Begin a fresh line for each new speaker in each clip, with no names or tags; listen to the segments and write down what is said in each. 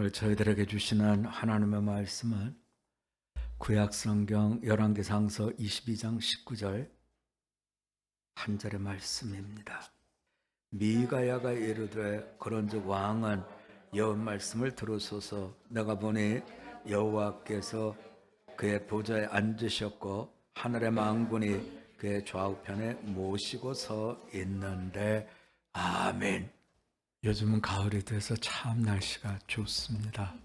오늘 저희들에게 주시는 하나님의 말씀은 구약성경 열왕기상서 22장 19절 한 절의 말씀입니다. 미가야가 이르되 그런즉 왕은 여호와 말씀을 들으소서. 내가 보니 여호와께서 그의 보좌에 앉으셨고 하늘의 만군이 그의 좌우편에 모시고 서 있는데. 아멘. 요즘은 가을이 돼서 참 날씨가 좋습니다.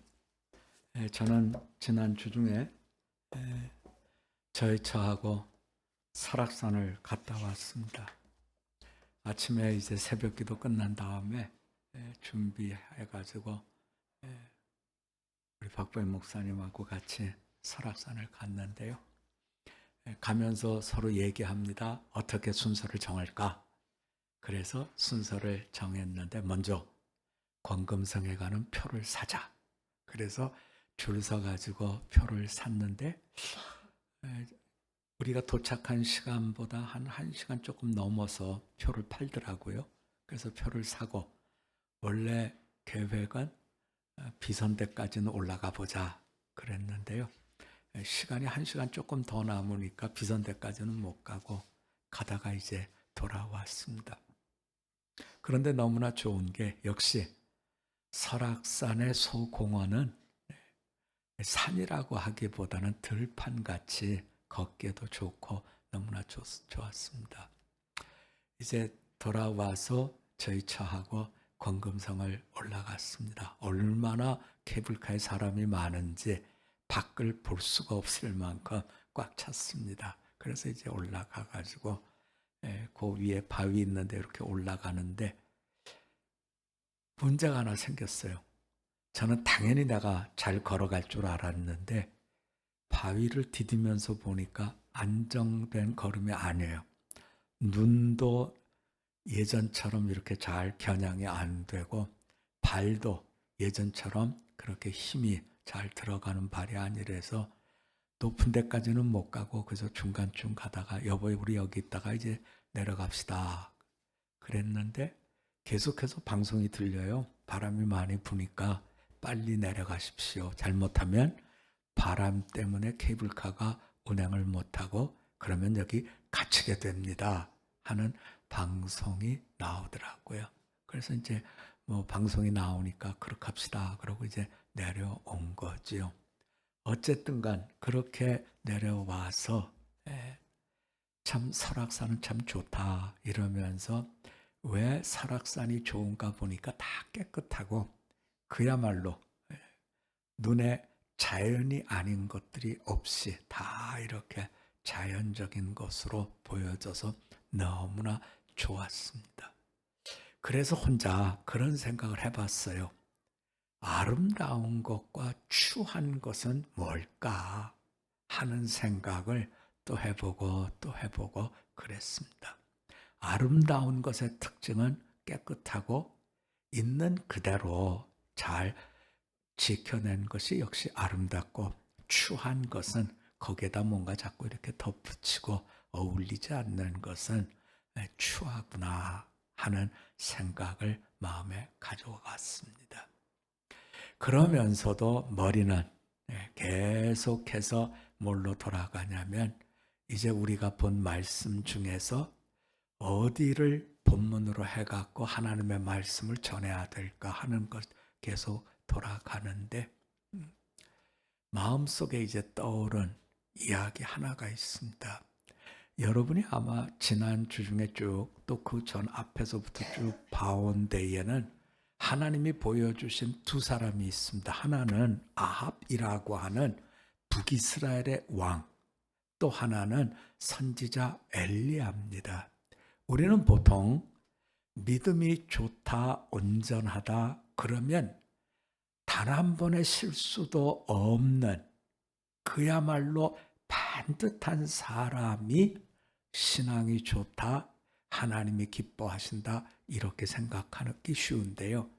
저는 지난 주중에 저희 처하고 설악산을 갔다 왔습니다. 아침에 이제 새벽기도 끝난 다음에 준비해가지고 우리 박보현 목사님하고 같이 설악산을 갔는데요. 가면서 서로 얘기합니다. 어떻게 순서를 정할까? 그래서 순서를 정했는데 먼저 권금성에 가는 표를 사자. 그래서 줄 서가지고 표를 샀는데 우리가 도착한 시간보다 한 1시간 조금 넘어서 표를 팔더라고요. 그래서 표를 사고 원래 계획은 비선대까지는 올라가 보자 그랬는데요. 시간이 1시간 조금 더 남으니까 비선대까지는 못 가고 가다가 이제 돌아왔습니다. 그런데 너무나 좋은 게 역시 설악산의 소공원은 산이라고 하기보다는 들판같이 걷기도 좋고 너무나 좋았습니다. 이제 돌아와서 저희 차하고 권금성을 올라갔습니다. 얼마나 케이블카에 사람이 많은지 밖을 볼 수가 없을 만큼 꽉 찼습니다. 그래서 이제 올라가가지고 그 위에 바위 있는데 이렇게 올라가는데 문제가 하나 생겼어요. 저는 당연히 내가 잘 걸어갈 줄 알았는데 바위를 디디면서 보니까 안정된 걸음이 아니에요. 눈도 예전처럼 이렇게 잘 겨냥이 안 되고 발도 예전처럼 그렇게 힘이 잘 들어가는 발이 아니라서 높은 데까지는 못 가고 그래서 중간쯤 가다가 여보 우리 여기 있다가 이제 내려갑시다 그랬는데 계속해서 방송이 들려요. 바람이 많이 부니까 빨리 내려가십시오. 잘못하면 바람 때문에 케이블카가 운행을 못하고 그러면 여기 갇히게 됩니다 하는 방송이 나오더라고요. 그래서 이제 뭐 방송이 나오니까 그렇게 합시다 그러고 이제 내려온 거지요. 어쨌든 간 그렇게 내려와서 참 설악산은 참 좋다 이러면서 왜 설악산이 좋은가 보니까 다 깨끗하고 그야말로 눈에 자연이 아닌 것들이 없이 다 이렇게 자연적인 것으로 보여져서 너무나 좋았습니다. 그래서 혼자 그런 생각을 해봤어요. 아름다운 것과 추한 것은 뭘까 하는 생각을 또 해보고 그랬습니다. 아름다운 것의 특징은 깨끗하고 있는 그대로 잘 지켜낸 것이 역시 아름답고 추한 것은 거기에다 뭔가 자꾸 이렇게 덧붙이고 어울리지 않는 것은 추하구나 하는 생각을 마음에 가져갔습니다. 그러면서도 머리는 계속해서 뭘로 돌아가냐면 이제 우리가 본 말씀 중에서 어디를 본문으로 해갖고 하나님의 말씀을 전해야 될까 하는 것 계속 돌아가는데 마음속에 이제 떠오른 이야기 하나가 있습니다. 여러분이 아마 지난 주 중에 쭉 또 그 전 앞에서부터 쭉 봐온 데에는 하나님이 보여주신 두 사람이 있습니다. 하나는 아합이라고 하는 북이스라엘의 왕, 또 하나는 선지자 엘리야입니다. 우리는 보통 믿음이 좋다, 온전하다 그러면 단 한 번의 실수도 없는 그야말로 반듯한 사람이 신앙이 좋다, 하나님이 기뻐하신다 이렇게 생각하기 쉬운데요.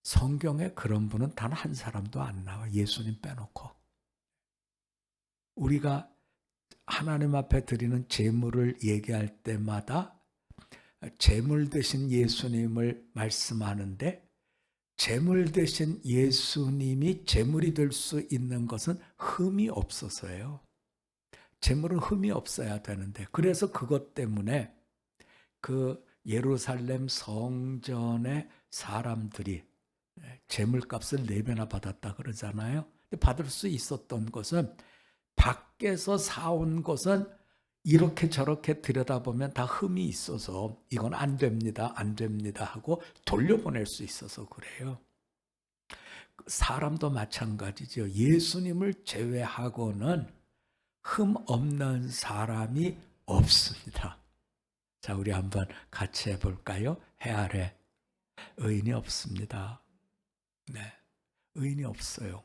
성경에 그런 분은 단 한 사람도 안 나와. 예수님 빼놓고. 우리가 하나님 앞에 드리는 제물을 얘기할 때마다 제물 대신 예수님을 말씀하는데 제물 대신 예수님이 제물이 될 수 있는 것은 흠이 없어서예요. 제물은 흠이 없어야 되는데, 그래서 그것 때문에 그 예루살렘 성전의 사람들이 제물값을 4배나 받았다 그러잖아요. 근데 받을 수 있었던 것은, 밖에서 사온 것은 이렇게 저렇게 들여다보면 다 흠이 있어서 이건 안 됩니다, 안 됩니다 하고 돌려보낼 수 있어서 그래요. 사람도 마찬가지죠. 예수님을 제외하고는 흠 없는 사람이 없습니다. 자, 우리 한번 같이 해볼까요? 해 아래 의인이 없습니다. 네, 의인이 없어요.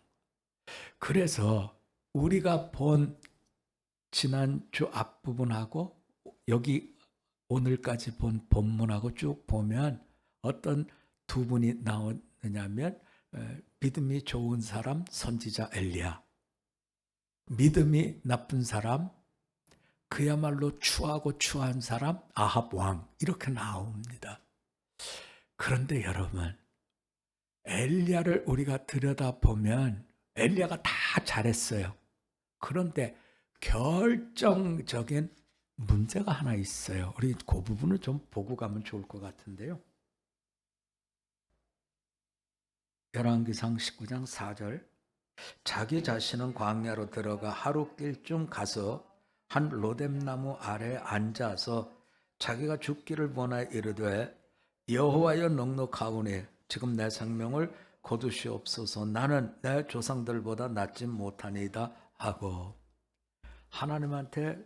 그래서 우리가 본 지난주 앞부분하고 여기 오늘까지 본 본문하고 쭉 보면 어떤 두 분이 나오느냐면, 믿음이 좋은 사람 선지자 엘리야, 믿음이 나쁜 사람, 그야말로 추하고 추한 사람 아합 왕, 이렇게 나옵니다. 그런데 여러분, 엘리야를 우리가 들여다보면 엘리야가 다 잘했어요. 그런데 결정적인 문제가 하나 있어요. 우리 그 부분을 좀 보고 가면 좋을 것 같은데요. 열왕기상 19장 4절, 자기 자신은 광야로 들어가 하룻길쯤 가서 한 로뎀나무 아래 앉아서 자기가 죽기를 원하여 이르되, 여호와여 넉넉하오니 지금 내 생명을 거두시옵소서. 나는 내 조상들보다 낫지 못하니이다 하고, 하나님한테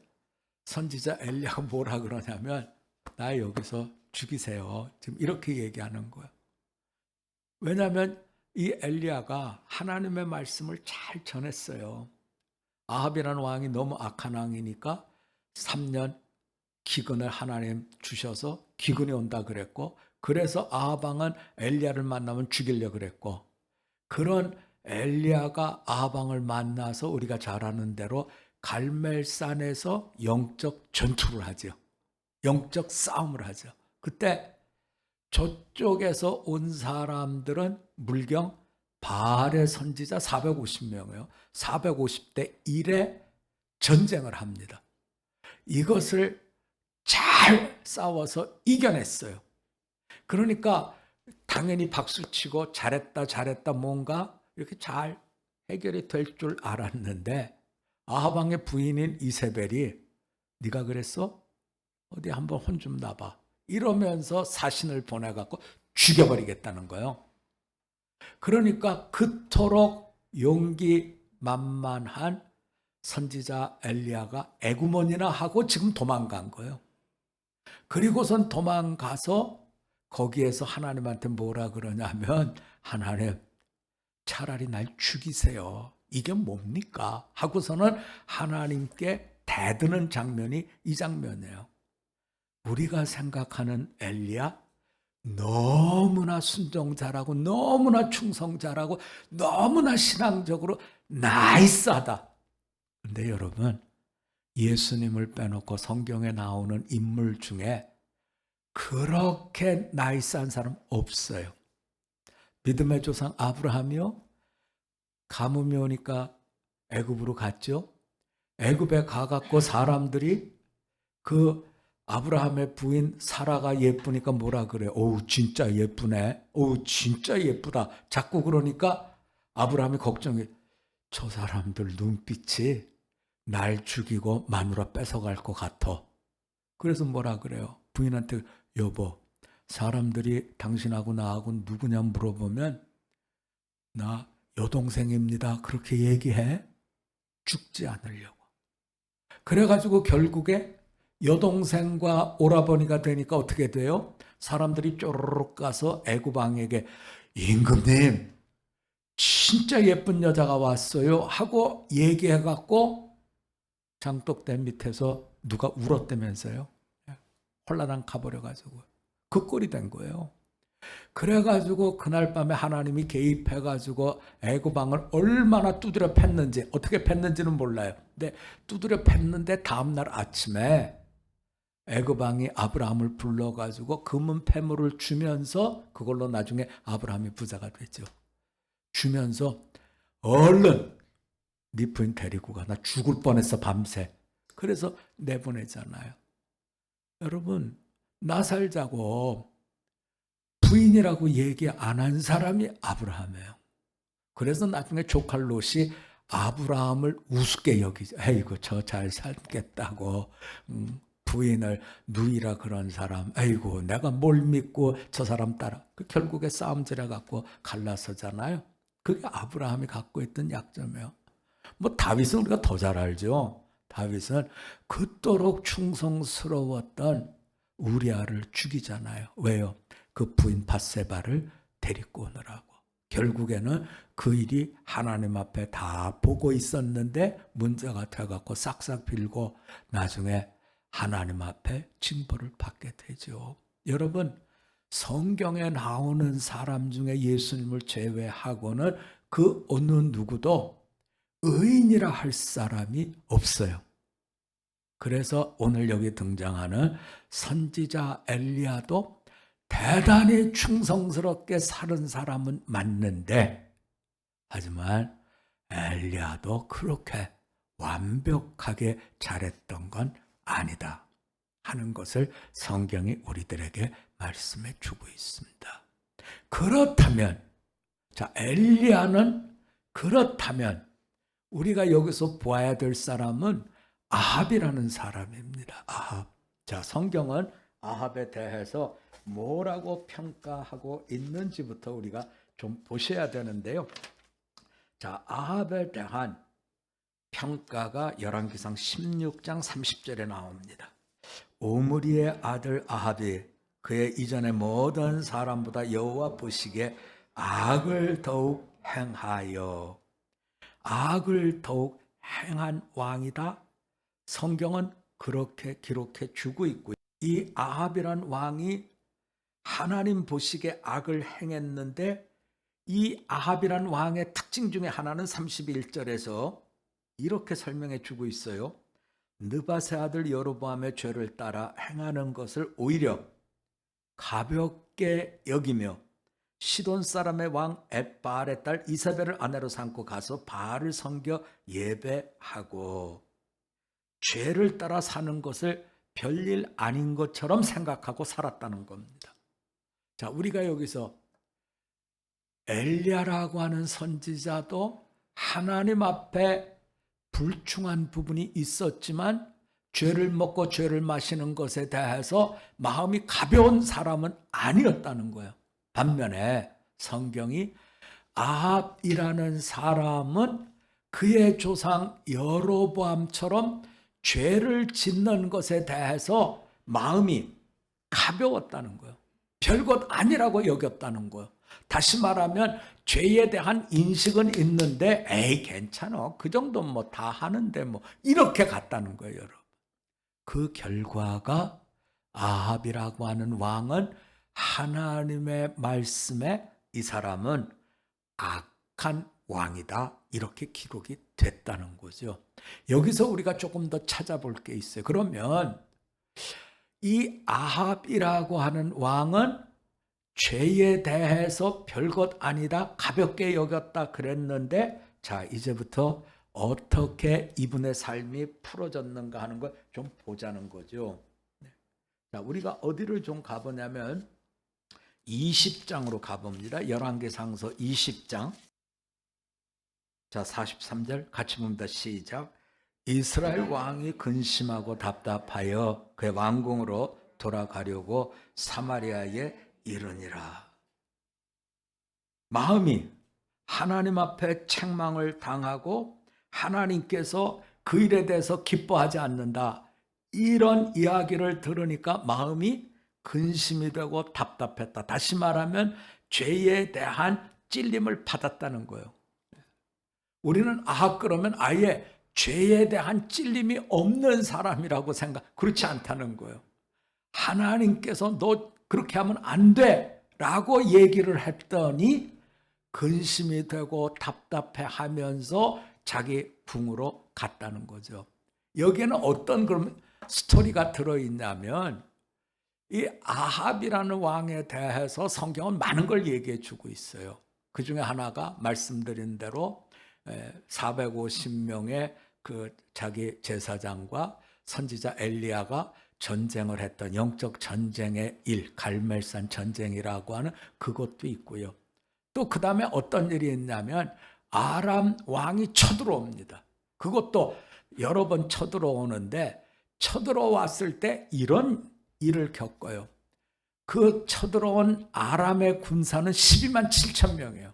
선지자 엘리야가 뭐라 그러냐면, 나 여기서 죽이세요, 지금 이렇게 얘기하는 거야. 왜냐하면 이 엘리야가 하나님의 말씀을 잘 전했어요. 아합이라는 왕이 너무 악한 왕이니까 3년 기근을 하나님 주셔서 기근이 온다 그랬고, 그래서 아합 왕은 엘리야를 만나면 죽이려고 그랬고, 그런 엘리야가 아합 왕을 만나서 우리가 잘 아는 대로 갈멜산에서 영적 전투를 하죠. 영적 싸움을 하죠. 그때 저쪽에서 온 사람들은 물경 바알의 선지자 450명이에요. 450대 1의 전쟁을 합니다. 이것을 잘 싸워서 이겨냈어요. 그러니까 당연히 박수치고 잘했다 잘했다 뭔가 이렇게 잘 해결이 될 줄 알았는데, 아합 왕의 부인인 이세벨이 네가 그랬어? 어디 한번 혼 좀 나봐, 이러면서 사신을 보내갖고 죽여버리겠다는 거예요. 그러니까 그토록 용기만만한 선지자 엘리야가 에구먼이나 하고 지금 도망간 거예요. 그리고선 도망가서 거기에서 하나님한테 뭐라 그러냐면, 하나님 차라리 날 죽이세요, 이게 뭡니까 하고서는 하나님께 대드는 장면이 이 장면이에요. 우리가 생각하는 엘리야, 너무나 순종자라고, 너무나 충성자라고, 너무나 신앙적으로 나이스하다. 근데 여러분, 예수님을 빼놓고 성경에 나오는 인물 중에 그렇게 나이스한 사람 없어요. 믿음의 조상 아브라함이요, 가뭄이 오니까 애굽으로 갔죠. 애굽에 가갖고 사람들이 그 아브라함의 부인 사라가 예쁘니까 뭐라 그래? 어우 진짜 예쁘네, 어우 진짜 예쁘다, 자꾸 그러니까 아브라함이 걱정해. 저 사람들 눈빛이 날 죽이고 마누라 뺏어갈 것 같아. 그래서 뭐라 그래요? 부인한테, 여보, 사람들이 당신하고 나하고 누구냐 물어보면 나 여동생입니다, 그렇게 얘기해. 죽지 않으려고. 그래가지고 결국에 여동생과 오라버니가 되니까 어떻게 돼요? 사람들이 쪼르륵 가서 애굽 왕에게, 임금님 진짜 예쁜 여자가 왔어요 하고 얘기해갖고 장독대 밑에서 누가 울었다면서요. 홀라당 가버려가지고 그 꼴이 된 거예요. 그래가지고 그날 밤에 하나님이 개입해가지고 애굽 왕을 얼마나 두드려 팼는지, 어떻게 팼는지는 몰라요. 근데 두드려 팼는데 다음날 아침에 애굽 왕이 아브라함을 불러가지고 금은 패물을 주면서 그걸로 나중에 아브라함이 부자가 되죠. 주면서 얼른 네 부인 데리고 가. 나 죽을 뻔했어 밤새. 그래서 내보내잖아요. 여러분 나 살자고 부인이라고 얘기 안 한 사람이 아브라함이에요. 그래서 나중에 조카 롯이 아브라함을 우습게 여기죠. 에이구 저 잘 살겠다고 부인을 누이라 그런 사람. 에이구 내가 뭘 믿고 저 사람 따라. 결국에 싸움질해 갖고 갈라서잖아요. 그게 아브라함이 갖고 있던 약점이에요. 뭐 다윗은 우리가 더 잘 알죠. 다윗은 그토록 충성스러웠던 우리아를 죽이잖아요. 왜요? 그 부인 밧세바를 데리고 오느라고. 결국에는 그 일이 하나님 앞에 다 보고 있었는데 문제가 돼갖고 싹싹 빌고 나중에 하나님 앞에 징벌을 받게 되죠. 여러분 성경에 나오는 사람 중에 예수님을 제외하고는 그 어느 누구도 의인이라 할 사람이 없어요. 그래서 오늘 여기 등장하는 선지자 엘리야도 대단히 충성스럽게 살은 사람은 맞는데 하지만 엘리야도 그렇게 완벽하게 잘했던 건 아니다 하는 것을 성경이 우리들에게 말씀해 주고 있습니다. 그렇다면 자 엘리야는 그렇다면 우리가 여기서 보아야 될 사람은 아합이라는 사람입니다. 아합. 자 성경은 아합에 대해서 뭐라고 평가하고 있는지부터 우리가 좀 보셔야 되는데요. 자, 아합에 대한 평가가 열왕기상 16장 30절에 나옵니다. 오므리의 아들 아합이 그의 이전의 모든 사람보다 여호와 보시기에 악을 더욱 행하여 악을 더욱 행한 왕이다. 성경은 그렇게 기록해 주고 있고요. 이 아합이란 왕이 하나님 보시기에 악을 행했는데 이 아합이란 왕의 특징 중에 하나는 31절에서 이렇게 설명해 주고 있어요. 느밧의 아들 여로보암의 죄를 따라 행하는 것을 오히려 가볍게 여기며 시돈 사람의 왕 엣바알의 딸 이사벨을 아내로 삼고 가서 바알을 섬겨 예배하고 죄를 따라 사는 것을 별일 아닌 것처럼 생각하고 살았다는 겁니다. 자, 우리가 여기서 엘리야라고 하는 선지자도 하나님 앞에 불충한 부분이 있었지만 죄를 먹고 죄를 마시는 것에 대해서 마음이 가벼운 사람은 아니었다는 거예요. 반면에 성경이 아합이라는 사람은 그의 조상 여로보암처럼 죄를 짓는 것에 대해서 마음이 가벼웠다는 거예요. 별것 아니라고 여겼다는 거예요. 다시 말하면 죄에 대한 인식은 있는데 에이 괜찮아. 그 정도는 뭐 다 하는데 뭐 이렇게 갔다는 거예요, 여러분. 그 결과가 아합이라고 하는 왕은 하나님의 말씀에 이 사람은 악한 왕이다. 이렇게 기록이 됐다는 거죠. 여기서 우리가 조금 더 찾아볼 게 있어요. 그러면 이 아합이라고 하는 왕은 죄에 대해서 별것 아니다, 가볍게 여겼다 그랬는데 자 이제부터 어떻게 이분의 삶이 풀어졌는가 하는 걸 좀 보자는 거죠. 자 우리가 어디를 좀 가보냐면 20장으로 가봅니다. 열왕기상서 20장. 자 43절 같이 봅니다. 시작. 이스라엘 왕이 근심하고 답답하여 그의 왕궁으로 돌아가려고 사마리아에 이르니라. 마음이 하나님 앞에 책망을 당하고 하나님께서 그 일에 대해서 기뻐하지 않는다. 이런 이야기를 들으니까 마음이 근심이 되고 답답했다. 다시 말하면 죄에 대한 찔림을 받았다는 거예요. 우리는 아합 그러면 아예 죄에 대한 찔림이 없는 사람이라고 생각, 그렇지 않다는 거예요. 하나님께서 너 그렇게 하면 안 돼 라고 얘기를 했더니 근심이 되고 답답해 하면서 자기 궁으로 갔다는 거죠. 여기에는 어떤 그럼 스토리가 들어있냐면 이 아합이라는 왕에 대해서 성경은 많은 걸 얘기해 주고 있어요. 그 중에 하나가 말씀드린 대로 450명의 그 자기 제사장과 선지자 엘리야가 전쟁을 했던 영적 전쟁의 일, 갈멜산 전쟁이라고 하는 그것도 있고요. 또 그 다음에 어떤 일이 있냐면 아람 왕이 쳐들어옵니다. 그것도 여러 번 쳐들어오는데 쳐들어왔을 때 이런 일을 겪어요. 그 쳐들어온 아람의 군사는 12만 7천 명이에요.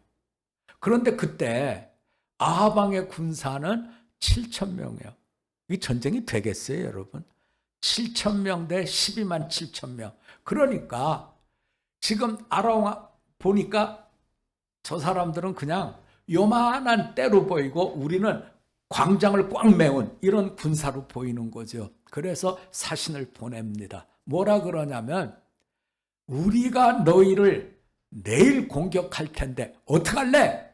그런데 그때 아합 왕의 군사는 7천 명이에요. 이 전쟁이 되겠어요, 여러분? 7천 명 대 12만 7천 명. 그러니까 지금 아람 왕 보니까 저 사람들은 그냥 요만한 때로 보이고 우리는 광장을 꽉 메운 이런 군사로 보이는 거죠. 그래서 사신을 보냅니다. 뭐라 그러냐면 우리가 너희를 내일 공격할 텐데 어떡할래?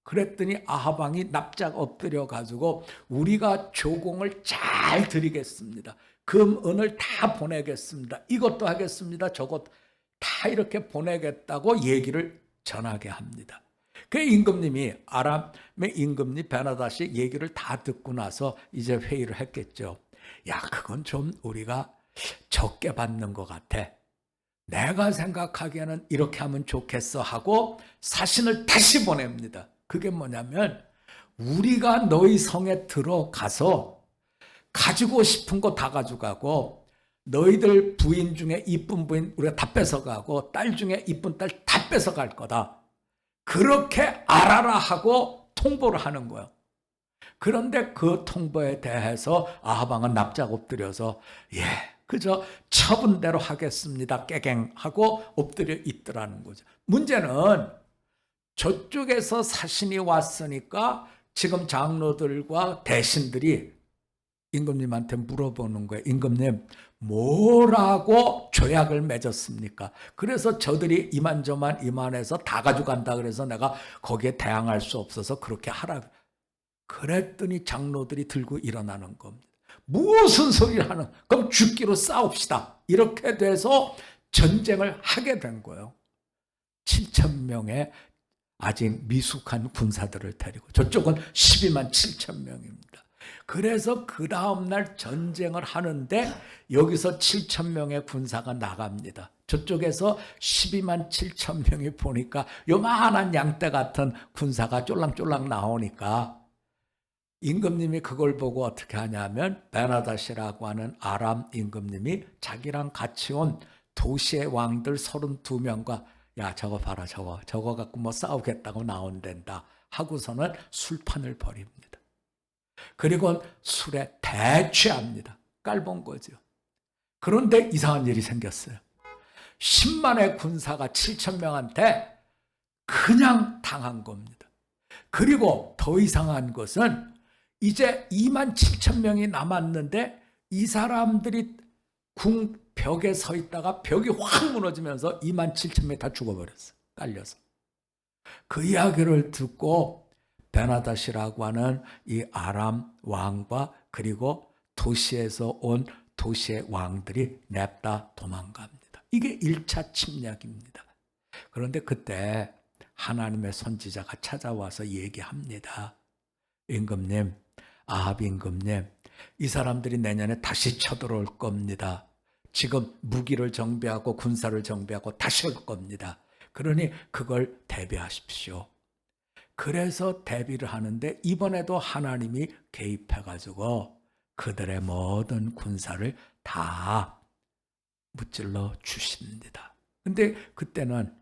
그랬더니 아합 왕이 납작 엎드려 가지고 우리가 조공을 잘 드리겠습니다. 금, 은을 다 보내겠습니다. 이것도 하겠습니다. 저것 다 이렇게 보내겠다고 얘기를 전하게 합니다. 그 임금님이 아람의 임금님 베나다시 얘기를 다 듣고 나서 이제 회의를 했겠죠. 야, 그건 좀 우리가 적게 받는 것 같아. 내가 생각하기에는 이렇게 하면 좋겠어 하고 사신을 다시 보냅니다. 그게 뭐냐면 우리가 너희 성에 들어가서 가지고 싶은 거 다 가져가고 너희들 부인 중에 이쁜 부인 우리가 다 뺏어가고 딸 중에 이쁜 딸 다 뺏어갈 거다. 그렇게 알아라 하고 통보를 하는 거예요. 그런데 그 통보에 대해서 아합 왕은 납작 엎드려서 그저 처분대로 하겠습니다. 깨갱하고 엎드려 있더라는 거죠. 문제는 저쪽에서 사신이 왔으니까 지금 장로들과 대신들이 임금님한테 물어보는 거예요. 임금님, 뭐라고 조약을 맺었습니까? 그래서 저들이 이만저만 이만해서 다 가져간다 그래서 내가 거기에 대항할 수 없어서 그렇게 하라. 그랬더니 장로들이 들고 일어나는 겁니다. 무슨 소리를 하는? 그럼 죽기로 싸웁시다. 이렇게 돼서 전쟁을 하게 된 거예요. 7천 명의 아직 미숙한 군사들을 데리고 저쪽은 12만 7천 명입니다. 그래서 그 다음날 전쟁을 하는데 여기서 7천 명의 군사가 나갑니다. 저쪽에서 12만 7천 명이 보니까 요만한 양떼 같은 군사가 쫄랑쫄랑 나오니까 임금님이 그걸 보고 어떻게 하냐면 베나다시라고 하는 아람 임금님이 자기랑 같이 온 도시의 왕들 32명과 야 저거 봐라 저거 갖고 뭐 싸우겠다고 나온댄다 하고서는 술판을 벌입니다. 그리고 술에 대취합니다. 깔본 거죠. 그런데 이상한 일이 생겼어요. 10만의 군사가 7천 명한테 그냥 당한 겁니다. 그리고 더 이상한 것은 이제 2만 7천 명이 남았는데 이 사람들이 궁 벽에 서 있다가 벽이 확 무너지면서 2만 7천 명이 다 죽어버렸어요. 깔려서. 그 이야기를 듣고 베나다시라고 하는 이 아람 왕과 그리고 도시에서 온 도시의 왕들이 냅다 도망갑니다. 이게 1차 침략입니다. 그런데 그때 하나님의 선지자가 찾아와서 얘기합니다. 임금님, 아합 임금님, 이 사람들이 내년에 다시 쳐들어올 겁니다. 지금 무기를 정비하고 군사를 정비하고 다시 올 겁니다. 그러니 그걸 대비하십시오. 그래서 대비를 하는데 이번에도 하나님이 개입해가지고 그들의 모든 군사를 다 무찔러 주십니다. 근데 그때는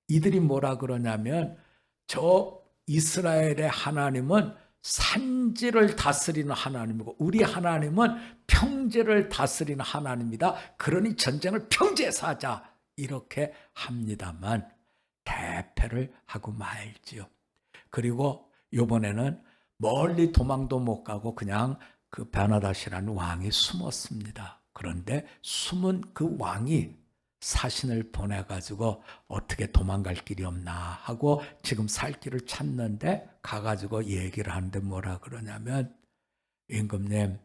이들이 뭐라 그러냐면 저 이스라엘의 하나님은 산지를 다스리는 하나님이고 우리 하나님은 평지를 다스리는 하나님이다. 그러니 전쟁을 평지에서 하자. 이렇게 합니다만 대패를 하고 말지요. 그리고 이번에는 멀리 도망도 못 가고 그냥 그 베나다시라는 왕이 숨었습니다. 그런데 숨은 그 왕이 사신을 보내가지고 어떻게 도망갈 길이 없나 하고 지금 살 길을 찾는데 가가지고 얘기를 하는데 뭐라 그러냐면 임금님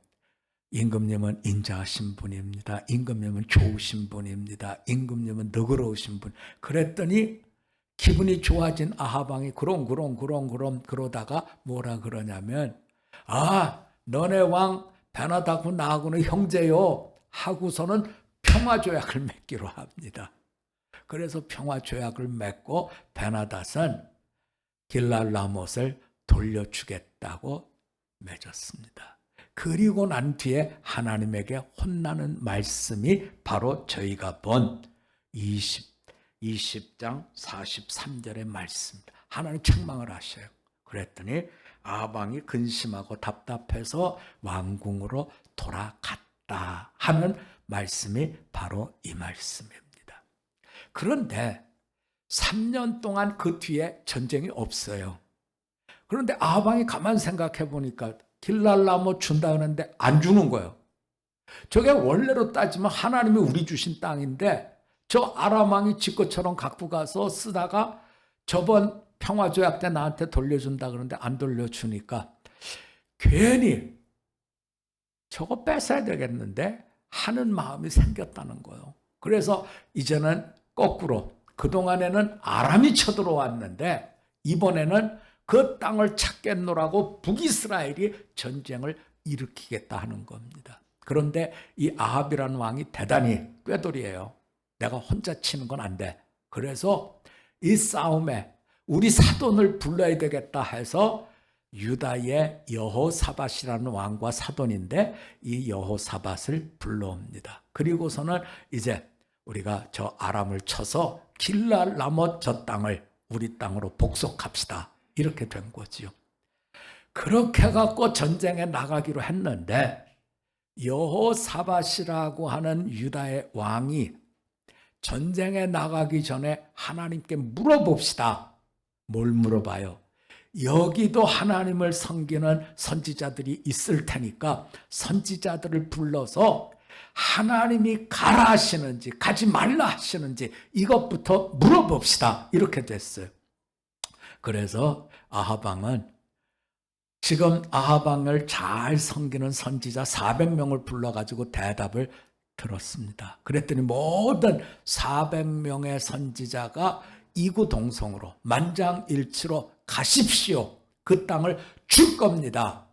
임금님은 인자하신 분입니다. 임금님은 좋으신 분입니다. 임금님은 너그러우신 분. 그랬더니 기분이 좋아진 아합 왕이 그럼 그러다가 뭐라 그러냐면 너네 왕 베나다고 나하고는 형제요 하고서는 평화조약을 맺기로 합니다. 그래서 평화조약을 맺고 베나닷은 길랄라못을 돌려주겠다고 맺었습니다. 그리고 난 뒤에 하나님에게 혼나는 말씀이 바로 저희가 본 20장 43절의 말씀입니다. 하나님 책망을 하셔요. 그랬더니 아합 왕이 근심하고 답답해서 왕궁으로 돌아갔다 하는 말씀이 바로 이 말씀입니다. 그런데 3년 동안 그 뒤에 전쟁이 없어요. 그런데 아합 왕이 가만 생각해 보니까 길랄라못 준다 하는데 안 주는 거예요. 저게 원래로 따지면 하나님이 우리 주신 땅인데 저 아람 왕이 지 것처럼 갖고 가서 쓰다가 저번 평화조약 때 나한테 돌려준다 그러는데 안 돌려주니까 괜히 저거 뺏어야 되겠는데 하는 마음이 생겼다는 거예요. 그래서 이제는 거꾸로 그동안에는 아람이 쳐들어왔는데 이번에는 그 땅을 찾겠노라고 북이스라엘이 전쟁을 일으키겠다 하는 겁니다. 그런데 이 아합이라는 왕이 대단히 꾀돌이에요. 내가 혼자 치는 건 안 돼. 그래서 이 싸움에 우리 사돈을 불러야 되겠다 해서 유다의 여호사밧이라는 왕과 사돈인데 이 여호사밧을 불러옵니다. 그리고서는 이제 우리가 저 아람을 쳐서 길랄라못 저 땅을 우리 땅으로 복속합시다. 이렇게 된 거지요. 그렇게 해갖고 전쟁에 나가기로 했는데 여호사밧이라고 하는 유다의 왕이 전쟁에 나가기 전에 하나님께 물어봅시다. 뭘 물어봐요? 여기도 하나님을 섬기는 선지자들이 있을 테니까 선지자들을 불러서 하나님이 가라 하시는지 가지 말라 하시는지 이것부터 물어봅시다. 이렇게 됐어요. 그래서 아합 왕은 지금 아합 왕을 잘 섬기는 선지자 400명을 불러가지고 대답을 들었습니다. 그랬더니 모든 400명의 선지자가 이구동성으로 만장일치로 가십시오. 그 땅을 줄 겁니다.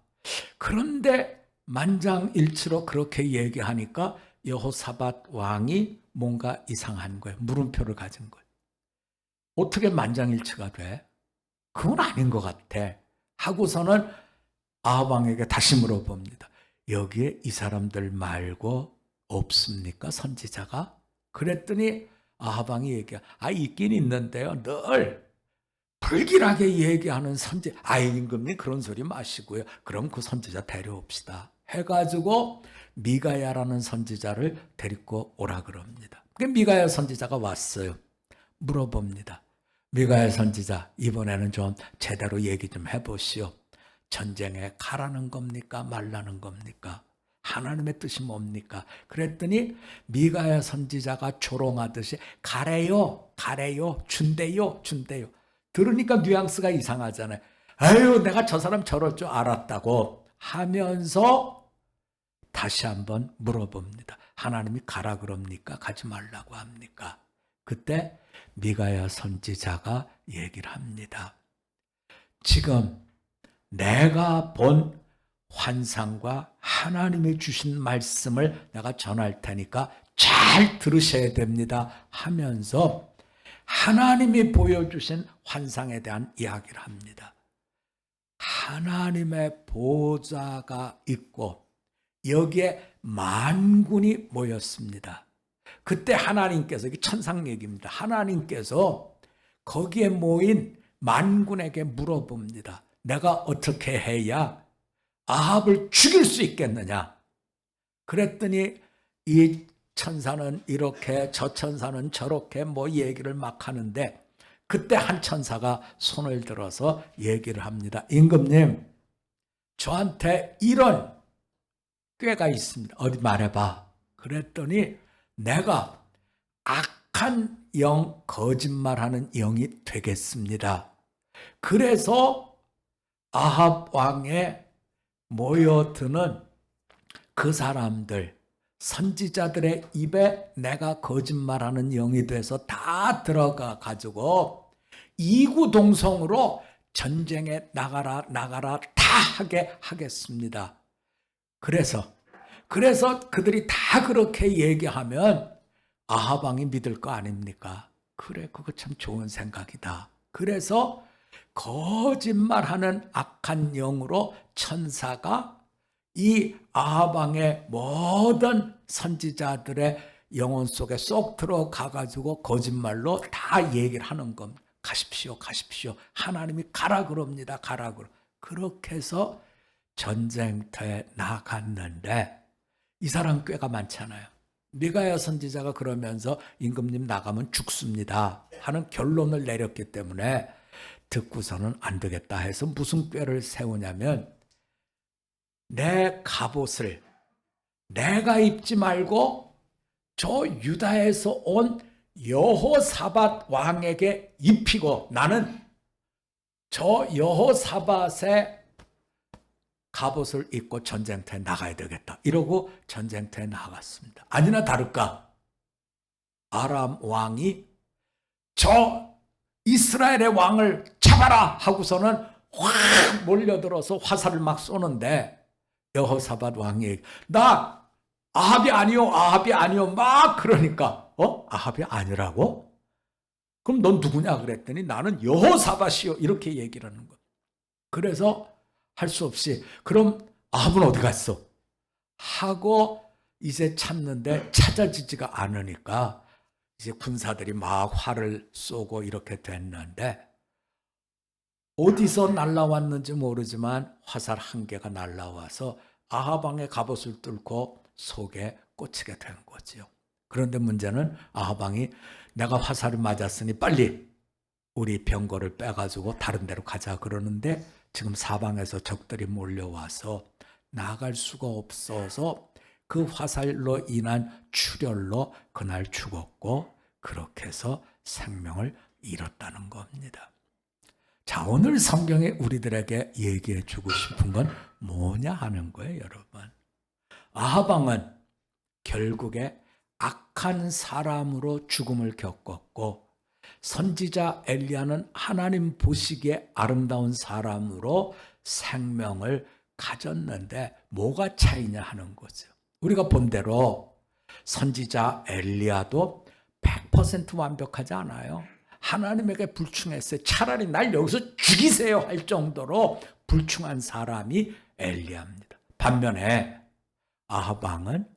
그런데 만장일치로 그렇게 얘기하니까 여호사밧 왕이 뭔가 이상한 거예요. 물음표를 가진 거예요. 어떻게 만장일치가 돼? 그건 아닌 것 같아. 하고서는 아합 왕에게 다시 물어봅니다. 여기에 이 사람들 말고 없습니까? 선지자가? 그랬더니 아합 왕이 얘기해. 있긴 있는데요. 늘 불길하게 얘기하는 선지. 임금님 그런 소리 마시고요. 그럼 그 선지자 데려옵시다. 해가지고 미가야라는 선지자를 데리고 오라 그럽니다. 미가야 선지자가 왔어요. 물어봅니다. 미가야 선지자, 이번에는 좀 제대로 얘기 좀 해보시오. 전쟁에 가라는 겁니까? 말라는 겁니까? 하나님의 뜻이 뭡니까? 그랬더니 미가야 선지자가 조롱하듯이 가래요, 준대요. 들으니까 뉘앙스가 이상하잖아요. 내가 저 사람 저럴 줄 알았다고 하면서 다시 한번 물어봅니다. 하나님이 가라 그럽니까? 가지 말라고 합니까? 그때 미가야 선지자가 얘기를 합니다. 지금 내가 본 환상과 하나님이 주신 말씀을 내가 전할 테니까 잘 들으셔야 됩니다 하면서 하나님이 보여주신 환상에 대한 이야기를 합니다. 하나님의 보좌가 있고 여기에 만군이 모였습니다. 그때 하나님께서, 이게 천상 얘기입니다. 하나님께서 거기에 모인 만군에게 물어봅니다. 내가 어떻게 해야 아합을 죽일 수 있겠느냐? 그랬더니 이 천사는 이렇게 저 천사는 저렇게 얘기를 막 하는데 그때 한 천사가 손을 들어서 얘기를 합니다. 임금님, 저한테 이런 꾀가 있습니다. 어디 말해봐. 그랬더니 내가 악한 영, 거짓말하는 영이 되겠습니다. 그래서 아합 왕에 모여드는 그 사람들, 선지자들의 입에 내가 거짓말하는 영이 돼서 다 들어가 가지고 이구동성으로 전쟁에 나가라 다 하게 하겠습니다. 그래서 그들이 다 그렇게 얘기하면 아합 왕이 믿을 거 아닙니까? 그래, 그거 참 좋은 생각이다. 그래서 거짓말하는 악한 영으로 천사가 이 아합 왕의 모든 선지자들의 영혼 속에 쏙 들어가 가지고 거짓말로 다 얘기를 하는 겁니다. 가십시오. 하나님이 가라 그럽니다. 가라 그러. 그렇게 해서 전쟁터에 나갔는데 이 사람 꽤가 많잖아요. 미가야 선지자가 그러면서 임금님 나가면 죽습니다 하는 결론을 내렸기 때문에 듣고서는 안 되겠다 해서 무슨 꾀를 세우냐면 내 갑옷을 내가 입지 말고 저 유다에서 온 여호사밧 왕에게 입히고 나는 저 여호사밧의 갑옷을 입고 전쟁터에 나가야 되겠다. 이러고 전쟁터에 나갔습니다. 아니나 다를까 아람 왕이 저 이스라엘의 왕을 잡아라 하고서는 확 몰려들어서 화살을 막 쏘는데 여호사밧 왕이 나 아합이 아니요 막 그러니까 아합이 아니라고? 그럼 넌 누구냐 그랬더니 나는 여호사밧이요 이렇게 얘기를 하는 거예요. 그래서 할 수 없이 그럼 아합은 어디 갔어? 하고 이제 찾는데 찾아지지가 않으니까 이제 군사들이 막 활을 쏘고 이렇게 됐는데 어디서 날라왔는지 모르지만 화살 한 개가 날라와서 아합 왕의 갑옷을 뚫고 속에 꽂히게 된 거죠. 그런데 문제는 아합 왕이 내가 화살을 맞았으니 빨리 우리 병거를 빼가지고 다른 데로 가자 그러는데 지금 사방에서 적들이 몰려와서 나갈 수가 없어서 그 화살로 인한 출혈로 그날 죽었고 그렇게 해서 생명을 잃었다는 겁니다. 자, 오늘 성경에 우리들에게 얘기해 주고 싶은 건 뭐냐 하는 거예요, 여러분. 아합 왕은 결국에 악한 사람으로 죽음을 겪었고 선지자 엘리야는 하나님 보시기에 아름다운 사람으로 생명을 가졌는데 뭐가 차이냐 하는 거죠. 우리가 본 대로 선지자 엘리야도 100% 완벽하지 않아요. 하나님에게 불충했어요. 차라리 날 여기서 죽이세요 할 정도로 불충한 사람이 엘리야입니다. 반면에 아합 왕은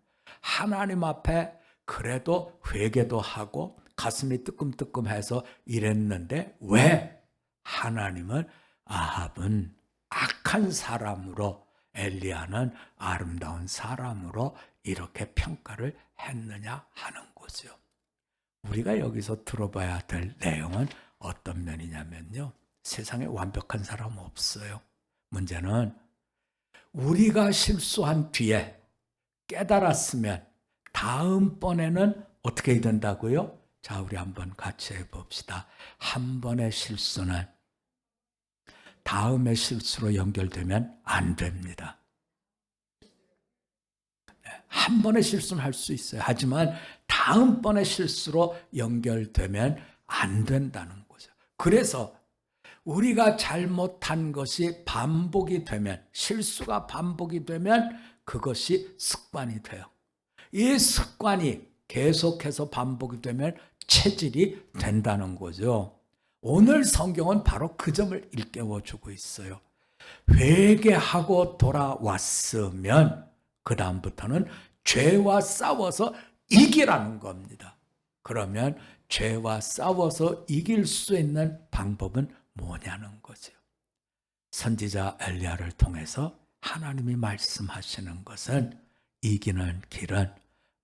하나님 앞에 그래도 회개도 하고 가슴이 뜨끔뜨끔해서 이랬는데 왜 하나님은 아합은 악한 사람으로 엘리야는 아름다운 사람으로 이렇게 평가를 했느냐 하는 거죠. 우리가 여기서 들어봐야 될 내용은 어떤 면이냐면요. 세상에 완벽한 사람 없어요. 문제는 우리가 실수한 뒤에 깨달았으면 다음번에는 어떻게 된다고요? 자, 우리 한번 같이 해봅시다. 한 번의 실수는 다음의 실수로 연결되면 안 됩니다. 한 번의 실수는 할 수 있어요. 하지만 다음번의 실수로 연결되면 안 된다는 거죠. 그래서 우리가 잘못한 것이 반복이 되면, 실수가 반복이 되면 그것이 습관이 돼요. 이 습관이 계속해서 반복이 되면 체질이 된다는 거죠. 오늘 성경은 바로 그 점을 일깨워주고 있어요. 회개하고 돌아왔으면 그 다음부터는 죄와 싸워서 이기라는 겁니다. 그러면 죄와 싸워서 이길 수 있는 방법은 뭐냐는 거죠. 선지자 엘리야를 통해서 하나님이 말씀하시는 것은 이기는 길은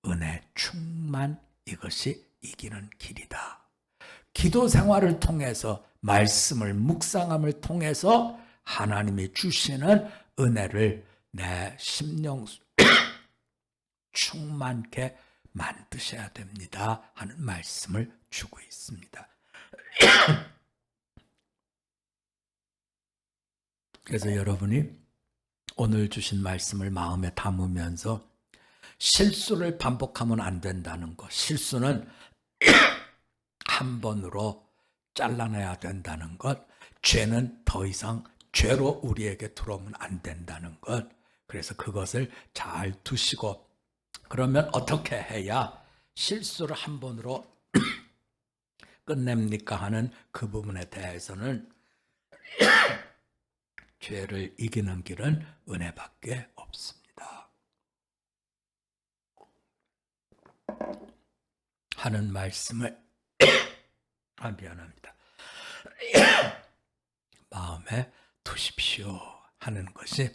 은혜 충만, 이것이 이기는 길이다. 기도 생활을 통해서 말씀을 묵상함을 통해서 하나님이 주시는 은혜를 내 심령 충만케 만드셔야 됩니다 하는 말씀을 주고 있습니다. 그래서 여러분이 오늘 주신 말씀을 마음에 담으면서 실수를 반복하면 안 된다는 것, 실수는 한 번으로 잘라내야 된다는 것, 죄는 더 이상 죄로 우리에게 들어오면 안 된다는 것, 그래서 그것을 잘 두시고, 그러면 어떻게 해야 실수를 한 번으로 끝냅니까 하는 그 부분에 대해서는 죄를 이기는 길은 은혜밖에 없습니다 하는 말씀을 미안합니다. 마음에 두십시오 하는 것이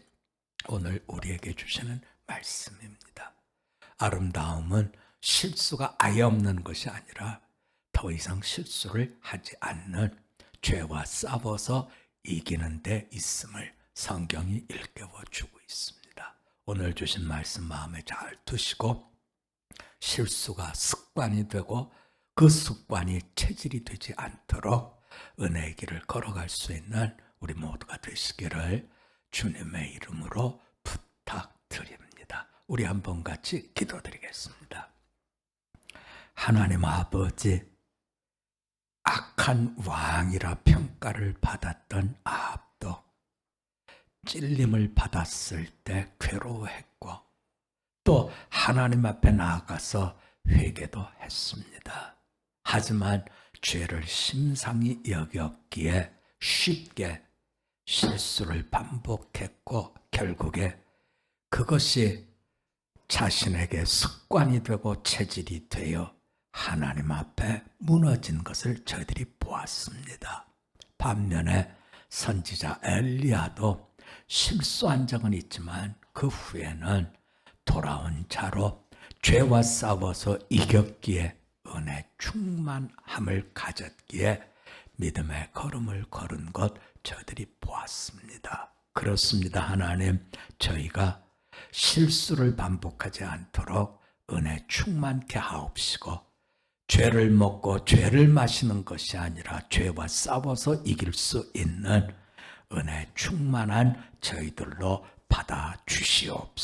오늘 우리에게 주시는 말씀입니다. 아름다움은 실수가 아예 없는 것이 아니라 더 이상 실수를 하지 않는, 죄와 싸워서 이기는 데 있음을 성경이 일깨워주고 있습니다. 오늘 주신 말씀 마음에 잘 두시고 실수가 습관이 되고 그 습관이 체질이 되지 않도록 은혜의 길을 걸어갈 수 있는 우리 모두가 되시기를 주님의 이름으로 부탁드립니다. 우리 한번 같이 기도드리겠습니다. 하나님 아버지, 악한 왕이라 평가를 받았던 아합도 찔림을 받았을 때 괴로워했고 또 하나님 앞에 나아가서 회개도 했습니다. 하지만 죄를 심상히 여겼기에 쉽게 실수를 반복했고 결국에 그것이 자신에게 습관이 되고 체질이 되어 하나님 앞에 무너진 것을 저희들이 보았습니다. 반면에 선지자 엘리야도 실수한 적은 있지만 그 후에는 돌아온 자로 죄와 싸워서 이겼기에 은혜 충만함을 가졌기에 믿음의 걸음을 걸은 것 저희들이 보았습니다. 그렇습니다. 하나님, 저희가 실수를 반복하지 않도록 은혜 충만케 하옵시고 죄를 먹고 죄를 마시는 것이 아니라 죄와 싸워서 이길 수 있는 은혜 충만한 저희들로 받아주시옵소서.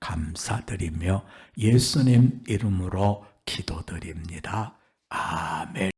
감사드리며 예수님 이름으로 기도드립니다. 아멘.